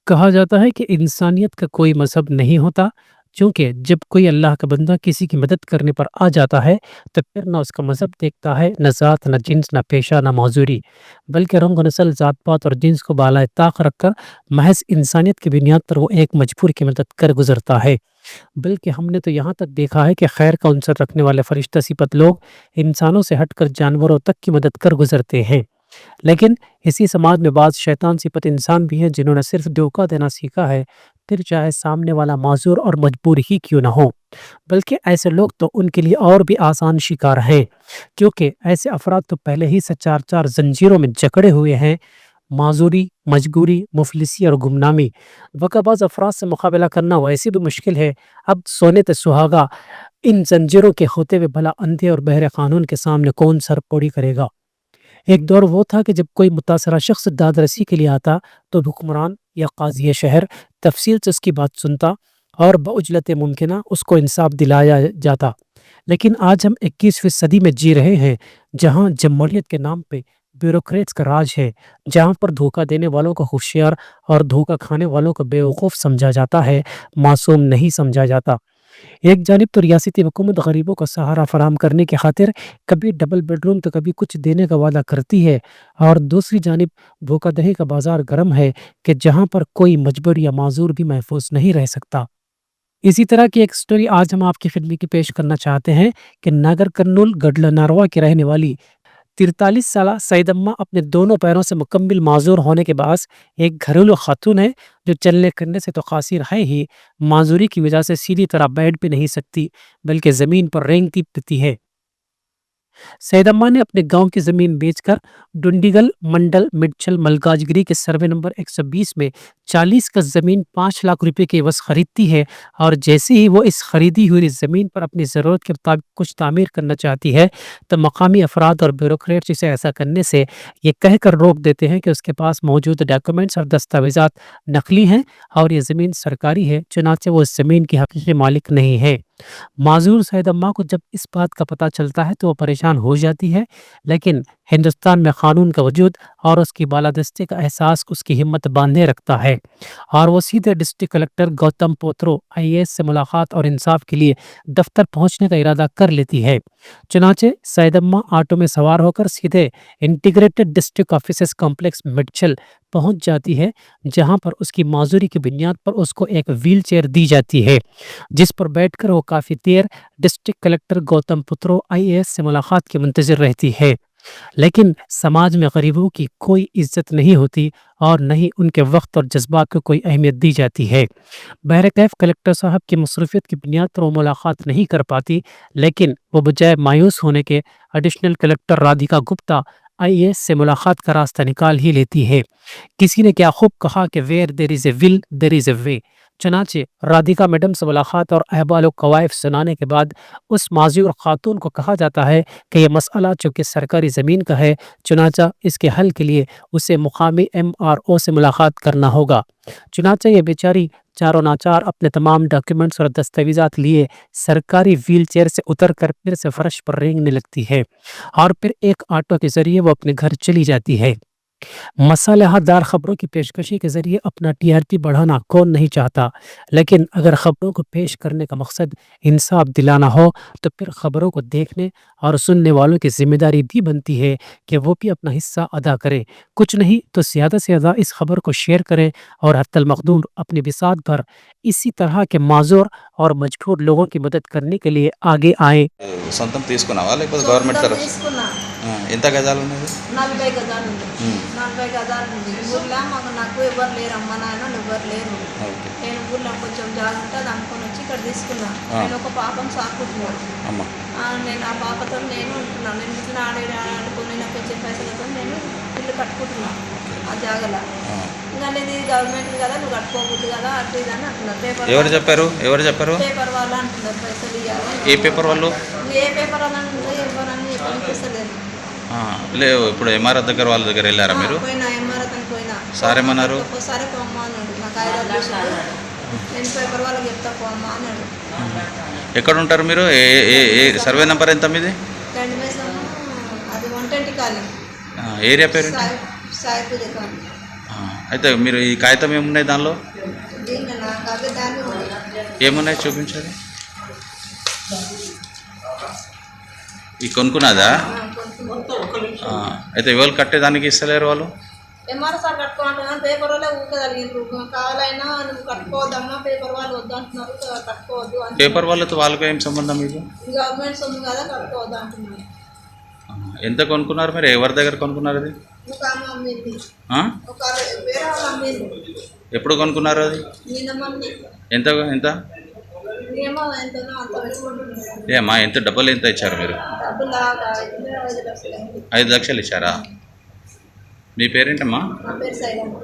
कहा जाता है कि इंसानियत का कोई मज़हब नहीं होता, क्योंकि जब कोई अल्लाह का बंदा किसी की मदद करने पर आ जाता है, तो फिर ना उसका मज़हब देखता है, ना ज़ात, ना जिन्स, ना पेशा, ना मौजूरी, बल्कि रंग, नस्ल, ज़ात-पात और जिन्स को बालाए ताक रखकर महज़ इंसानियत की बुनियाद पर वो एक मजबूर की मदद कर गुज़रता है। बल्कि हमने तो यहाँ तक देखा है कि खैर का अनसर रखने वाले फरिश्ता सिफत लोग इंसानों से हटकर जानवरों तक की मदद कर गुज़रते हैं। लेकिन इसी समाज में बाज़ शैतान सिफत इंसान भी हैं जिन्होंने सिर्फ धोखा देना सीखा है, फिर चाहे सामने वाला माज़ूर और मजबूर ही क्यों ना हो। बल्कि ऐसे लोग तो उनके लिए और भी आसान शिकार हैं, क्योंकि ऐसे अफराद तो पहले ही से चार-चार ज़ंजीरों में जकड़े हुए हैं। माज़ूरी, मजबूरी, मुफ़लिसी और गुमनामी। वक़ाबाज़ अफराद से मुकाबला करना वैसे भी मुश्किल है, अब सोने ते सुहागा इन ज़ंजीरों के होते हुए भला अंधे और बहरे कानून के सामने कौन सर पौड़ी करेगा। एक दौर वो था कि जब कोई मुतासरा शख्स दाद-रसी के लिए आता, तो हुक्मरान या काज़ी शहर तफ़सील से उसकी बात सुनता और बउजलत मुमकिना उसको इंसाफ दिलाया जाता। लेकिन आज हम 21वीं सदी में जी रहे हैं, जहाँ जमहूरियत के नाम पे ब्यूरोक्रेट्स का राज है, जहाँ पर धोखा देने वालों को होशियार और धोखा खाने वालों को बेवकूफ़ समझा जाता है, मासूम नहीं समझा जाता। एक जानिब तो रियासती हुकूमत गरीबों को सहारा फराहम करने की खातिर कभी डबल बेडरूम तो कभी कुछ देने का वादा करती है, और दूसरी जानिब धोखाधड़ी का बाजार गर्म है कि जहां पर कोई मजबूर या माजूर भी महफूज नहीं रह सकता। इसी तरह की एक स्टोरी आज हम आपकी खिदमत की पेश करना चाहते हैं कि नागर कर्नूल गडला नारवा की रहने वाली 43 साला सईदम्मा अपने दोनों पैरों से मुकम्मिल माजूर होने के बाद एक घरेलू खातून है, जो चलने फिरने से तो कासिर है ही, माजूरी की वजह से सीधी तरह बैठ भी नहीं सकती, बल्कि ज़मीन पर रेंगती फिरती है। सैयद अम्मा ने अपने गांव की जमीन बेचकर डुंडीगल मंडल मिडचल मलकाजगिरी के सर्वे नंबर 120 में 40 गज जमीन 5 लाख रुपए की बस खरीदती है, और जैसे ही वो इस खरीदी हुई जमीन पर अपनी जरूरत के मुताबिक कुछ तामीर करना चाहती है, तो मकामी अफराद और ब्यूरोक्रेट्स इसे ऐसा करने से ये कहकर रोक देते हैं कि उसके पास मौजूद डॉक्यूमेंट्स और दस्तावेजात नकली हैं और ये ज़मीन सरकारी है, चुनाचे वो इस ज़मीन की हकीकी मालिक नहीं है। माज़ूर सैयद अम्मा को जब इस बात का पता चलता है तो वो परेशान हो जाती है, लेकिन हिंदुस्तान में कानून का वजूद और उसकी बालादस्ती का एहसास उसकी हिम्मत बांधे रखता है, और वो सीधे डिस्ट्रिक्ट कलेक्टर गौतम पोत्रो आईएएस से मुलाकात और इंसाफ के लिए दफ्तर पहुंचने का इरादा कर लेती है। चुनाचे सैयद अम्मा ऑटो में सवार होकर सीधे इंटीग्रेटेड डिस्ट्रिक्ट ऑफिसर्स कॉम्प्लेक्स मिडचल पहुंच जाती है, जहां पर उसकी माजूरी की बुनियाद पर उसको एक व्हील चेयर दी जाती है, जिस पर बैठकर वो काफी देर डिस्ट्रिक्ट कलेक्टर गौतम पुत्रो आईएएस से मुलाकात के मुंतजर रहती है। लेकिन समाज में गरीबों की कोई इज्जत नहीं होती, और न ही उनके वक्त और जज्बात को कोई अहमियत दी जाती है। बहरकैफ कलेक्टर साहब की मसरूफियत की बुनियाद पर वो मुलाकात नहीं कर पाती, लेकिन वो बजाय मायूस होने के additional collector Radhika Gupta IAS से मुलाकात का रास्ता निकाल ही लेती है। किसी ने क्या खूब कहा कि where there is a will there is a way. चनाचे राधिका मैडम से मुलाकात और अहवाल कवायफ सुनाने के बाद उस माज़ूर खातून को कहा जाता है कि यह मसला चूँकि सरकारी ज़मीन का है, चुनाचा इसके हल के लिए उसे मुकामी एमआरओ से मुलाकात करना होगा। चुनाचा ये बेचारी चारों नाचार अपने तमाम डॉक्यूमेंट्स और दस्तावेजात लिए सरकारी व्हील चेयर से उतर कर फिर से फर्श पर रेंगने लगती है, और फिर एक ऑटो के जरिए वो अपने घर चली जाती है। मसालेदार खबरों की पेशकशी के ज़रिए अपना टीआरपी बढ़ाना कौन नहीं चाहता, लेकिन अगर खबरों को पेश करने का मकसद इंसाफ दिलाना हो, तो फिर खबरों को देखने और सुनने वालों की जिम्मेदारी भी बनती है कि वो भी अपना हिस्सा अदा करें। कुछ नहीं तो ज़्यादा से ज़्यादा इस खबर को शेयर करें, और हत्तल मखदूर अपनी बिसात भर इसी तरह के माजूर और मजबूर लोगों की मदद करने के लिए आगे आए। సొంతం తీసుకున్నావా లేకపోతే గవర్నమెంట్ సొంతం తరఫు తీసుకున్నా. ఎంత గజాలు ఉన్నది 40 గజాలు ఉంది. 40 గజాలు ఉంది. ఊర్లో నాకు ఎవరు లేరు, అమ్మ నాన్న ఎవరు లేరు. ఓకే నేను ఊర్లో కొంచెం జాగా ఉంటుంది అనుకొని వచ్చి ఇక్కడ తీసుకున్నా. నేను ఒక పాపను సాకుతున్నాను. అమ్మ నేను ఆ పాపతో నేను ఉంటున్నాను. నేను ఇట్లా ఆడుకొని నాకు వచ్చే పైసలతో నేను ఇల్లు కట్టుకుంటున్నాను ఆ జాగలో. ఇంకా ఇది గవర్నమెంట్ కదా, నువ్వు కట్టుకోకూడదు కదా, అటు ఇది అని అంటున్నారు. ఎవరు చెప్పారు పేపర్ వాళ్ళు అంటున్నారు పైసలు ఇవ్వాలి. ఏ పేపర్ వాళ్ళు ఏ పేపర్ వాళ్ళని ఉంటాయి ఎవరని కనిపిస్తలేదు. లేవు ఇప్పుడు ఎంఆర్ఓ దగ్గర వాళ్ళ దగ్గర వెళ్ళారా మీరు? పోయినా ఎంఆర్ అతను పోయినా. సార్ ఏమన్నారు? ఒక్కోసారి పోమ్మా అన్నాడు. నాకు 5 రోజులు నేను పేపర్ వాళ్ళకి చెప్తా పోమ్మా అన్నాడు. ఎక్కడ ఉంటారు మీరు? ఏ ఏ ఏ సర్వే నెంబర్ ఎంత మీది? కంటిమేసం అది 120 కాలనీ ఏరియా పేరు? సాయిపూర్ కాలనీ. అయితే మీరు ఈ కాగితం ఏమున్నాయి దానిలో? దీన్ని నాకు అదే దాన్ని ఉంది. ఏమున్నాయి చూపించారు? ఈ కొనుక్కున్నదా? కొనుక్కున్నాను. అయితే ఎవరు కట్టేదానికి ఇస్తలేరు వాళ్ళు? ఎంఆర్ఓ సార్ కట్టుకోమంటున్నాను, పేపర్ వాళ్ళే ఊకగలిగినారు. కావాలైనా నువ్వు కట్టుకోవద్దమ్మా, పేపర్ వాళ్ళు వద్దు అంటున్నారు, కట్టుకోవద్దు అని. పేపర్ వాళ్ళతో వాళ్ళకు ఏం సంబంధం మీకు? గవర్నమెంట్ సొమ్ము కదా, కట్టుకోవద్దు అంటున్నారు. ఎంత కొనుక్కున్నారు మీరు? ఎవరి దగ్గర కొనుక్కున్నారు అది? ఒక ఆమె అమ్మింది, ఆ? ఒక వేరే వాళ్ళు అమ్మింది. ఎప్పుడు కొనుక్కున్నారు అది? నిన్న మమ్మీ ఎంత ఎంత ఏమో ఎంతనో అంత పెట్టుకుంటున్నాను. ఏమా ఎంత డబ్బులు ఎంత ఇచ్చారు మీరు? డబ్బులు లాగా 5 లక్షలు అయింది. 5 లక్షలు ఇచ్చారా? మీ పేరేంటమ్మా? నా పేరు సైలమ్మ.